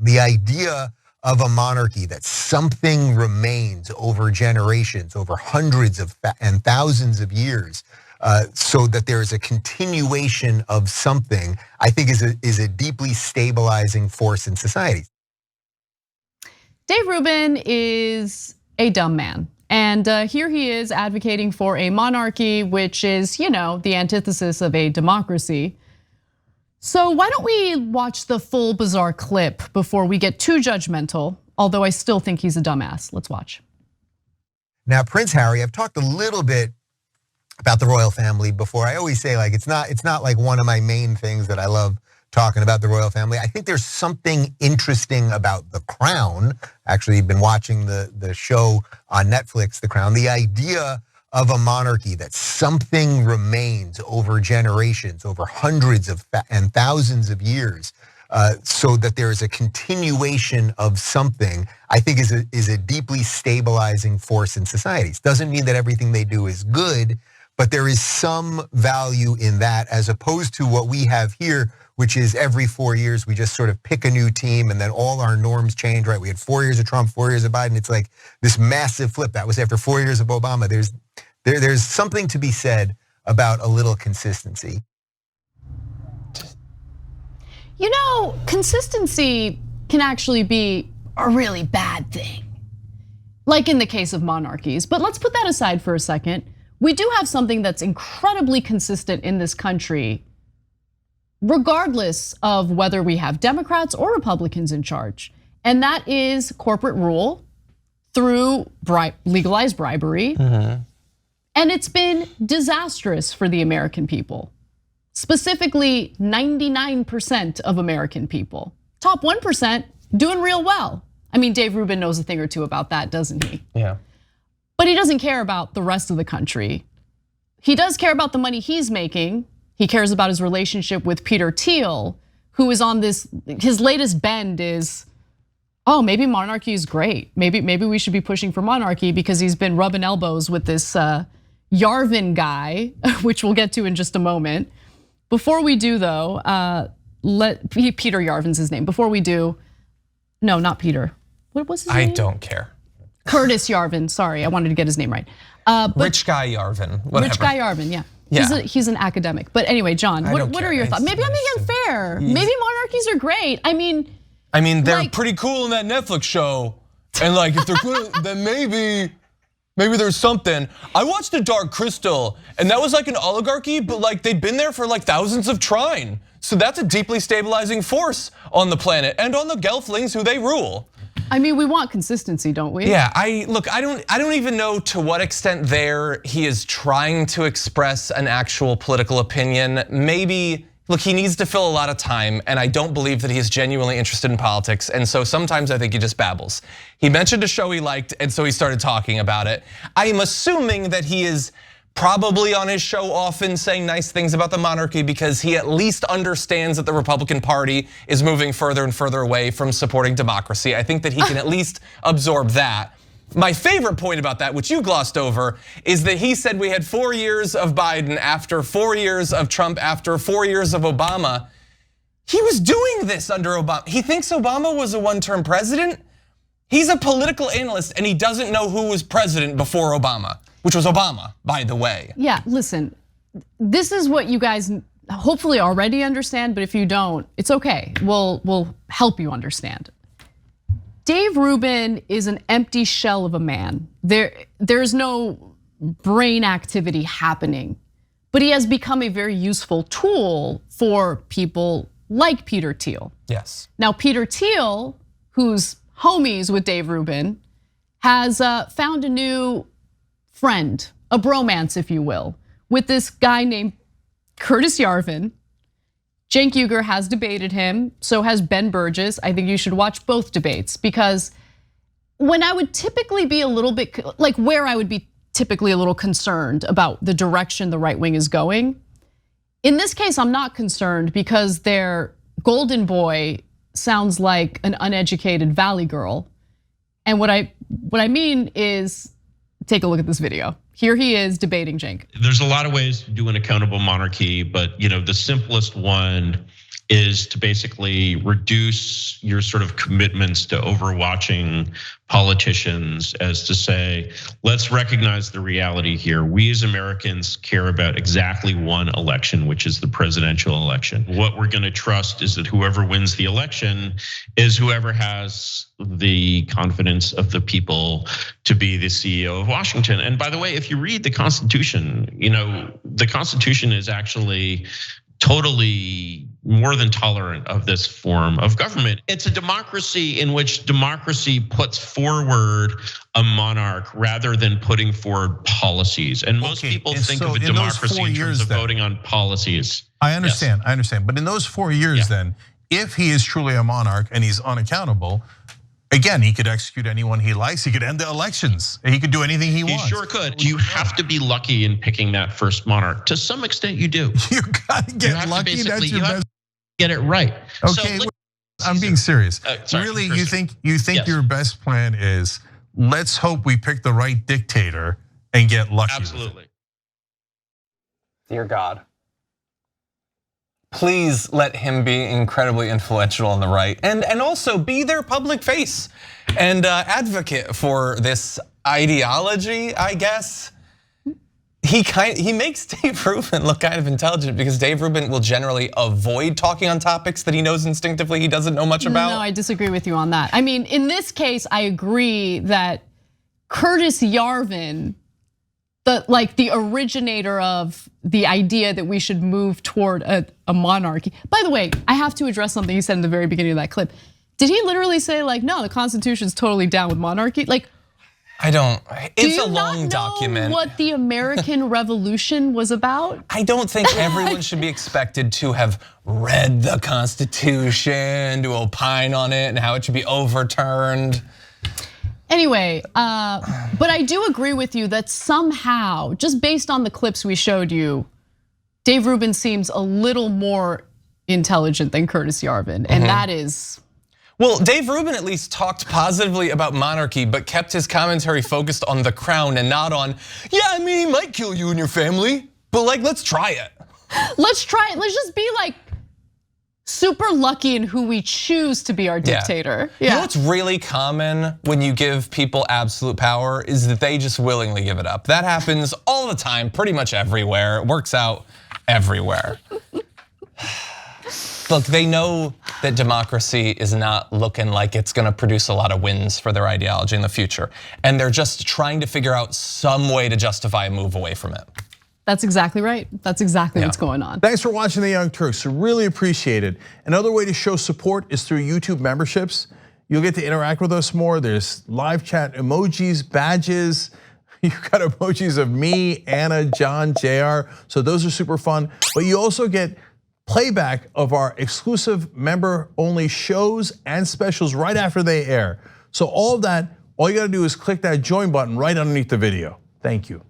The idea of a monarchy, that something remains over generations, over hundreds of and thousands of years, so that there is a continuation of something, I think is a deeply stabilizing force in society. Dave Rubin is a dumb man. And here he is advocating for a monarchy, which is, the antithesis of a democracy. So why don't we watch the full bizarre clip before we get too judgmental, although I still think he's a dumbass. Let's watch. Now, Prince Harry, I've talked a little bit about the royal family before. I always say it's not like one of my main things that I love talking about the royal family. I think there's something interesting about The Crown. Actually, you've been watching the show on Netflix, The Crown. The idea of a monarchy, that something remains over generations, over hundreds of and thousands of years, so that there is a continuation of something, I think is a deeply stabilizing force in societies. Doesn't mean that everything they do is good, but there is some value in that, as opposed to what we have here, which is every 4 years we just sort of pick a new team and then all our norms change, right? We had 4 years of Trump, 4 years of Biden. It's like this massive flip. That was after 4 years of Obama. There's something to be said about a little consistency. Consistency can actually be a really bad thing, like in the case of monarchies. But let's put that aside for a second. We do have something that's incredibly consistent in this country, regardless of whether we have Democrats or Republicans in charge. And that is corporate rule through legalized bribery. And it's been disastrous for the American people. Specifically, 99% of American people. Top 1% doing real well. I mean, Dave Rubin knows a thing or two about that, doesn't he? Yeah. But he doesn't care about the rest of the country. He does care about the money he's making. He cares about his relationship with Peter Thiel, who is on this, his latest bend is, oh, maybe monarchy is great. Maybe we should be pushing for monarchy, because he's been rubbing elbows with this Yarvin guy, which we'll get to in just a moment. Before we do though, Peter Yarvin's his name. Before we do, no, not Peter. What was his name? I don't care. Curtis Yarvin, sorry, I wanted to get his name right. Rich guy Yarvin, whatever. Rich guy Yarvin, yeah. He's an academic. But anyway, John, what are your thoughts? Maybe I'm being unfair. Maybe monarchies are great. I mean, they're pretty cool in that Netflix show. And if they're good, then maybe there's something. I watched The Dark Crystal, and that was like an oligarchy, but they'd been there for thousands of trine. So that's a deeply stabilizing force on the planet and on the Gelflings who they rule. I mean, we want consistency, don't we? Yeah, I don't even know to what extent there he is trying to express an actual political opinion. Maybe, look, he needs to fill a lot of time, and I don't believe that he is genuinely interested in politics, and so sometimes I think he just babbles. He mentioned a show he liked, and so he started talking about it. I am assuming that he is probably on his show often saying nice things about the monarchy because he at least understands that the Republican Party is moving further and further away from supporting democracy. I think that he can at least absorb that. My favorite point about that, which you glossed over, is that he said we had 4 years of Biden after 4 years of Trump after 4 years of Obama. He was doing this under Obama. He thinks Obama was a one-term president. He's a political analyst and he doesn't know who was president before Obama, which was Obama, by the way. Yeah, listen, this is what you guys hopefully already understand, but if you don't, it's okay. We'll help you understand. Dave Rubin is an empty shell of a man. There's no brain activity happening, but he has become a very useful tool for people like Peter Thiel. Yes. Now, Peter Thiel, who's homies with Dave Rubin, has found a new friend, a bromance, if you will, with this guy named Curtis Yarvin. Cenk Uygur has debated him, so has Ben Burgess. I think you should watch both debates, because when I would typically be a little bit, where I would be typically a little concerned about the direction the right wing is going, in this case, I'm not concerned because their golden boy sounds like an uneducated valley girl. And what I mean is, take a look at this video. Here he is debating Cenk. There's a lot of ways to do an accountable monarchy, but the simplest one is to basically reduce your sort of commitments to overwatching politicians, as to say, let's recognize the reality here. We as Americans care about exactly one election, which is the presidential election. What we're going to trust is that whoever wins the election is whoever has the confidence of the people to be the CEO of Washington. And by the way, if you read the Constitution, the Constitution is actually totally more than tolerant of this form of government. It's a democracy in which democracy puts forward a monarch rather than putting forward policies. And most people think of a democracy in terms of voting on policies. I understand, But in those 4 years then, if he is truly a monarch and he's unaccountable, again, he could execute anyone he likes. He could end the elections. He could do anything he wants. He sure could. You have to be lucky in picking that first monarch. To some extent, you do. You gotta get lucky. That's your best. Get it right. Okay, I'm being serious. Really, you think your best plan is let's hope we pick the right dictator and get lucky? Absolutely. Dear God, please let him be incredibly influential on the right, and also be their public face and advocate for this ideology, I guess. He makes Dave Rubin look kind of intelligent, because Dave Rubin will generally avoid talking on topics that he knows instinctively he doesn't know much about. No, I disagree with you on that. I mean, in this case, I agree that Curtis Yarvin, the originator of the idea that we should move toward a monarchy. By the way, I have to address something he said in the very beginning of that clip. Did he literally say no, the Constitution's totally down with monarchy? I don't. It's a long document. Do you not know what the American Revolution was about? I don't think everyone should be expected to have read the Constitution, to opine on it and how it should be overturned. Anyway, but I do agree with you that somehow, just based on the clips we showed you, Dave Rubin seems a little more intelligent than Curtis Yarvin, and that is. Well, Dave Rubin at least talked positively about monarchy, but kept his commentary focused on the crown and not on, he might kill you and your family, but let's try it. Let's try it. Let's just be super lucky in who we choose to be our dictator. You know what's really common when you give people absolute power is that they just willingly give it up. That happens all the time, pretty much everywhere. It works out everywhere. Look, they know that democracy is not looking like it's gonna produce a lot of wins for their ideology in the future. And they're just trying to figure out some way to justify a move away from it. That's exactly right. That's exactly what's going on. Thanks for watching The Young Turks. Really appreciate it. Another way to show support is through YouTube memberships. You'll get to interact with us more. There's live chat emojis, badges. You've got emojis of me, Anna, John, JR. So those are super fun. But you also get playback of our exclusive member-only shows and specials right after they air. So all of that, all you gotta do is click that join button right underneath the video. Thank you.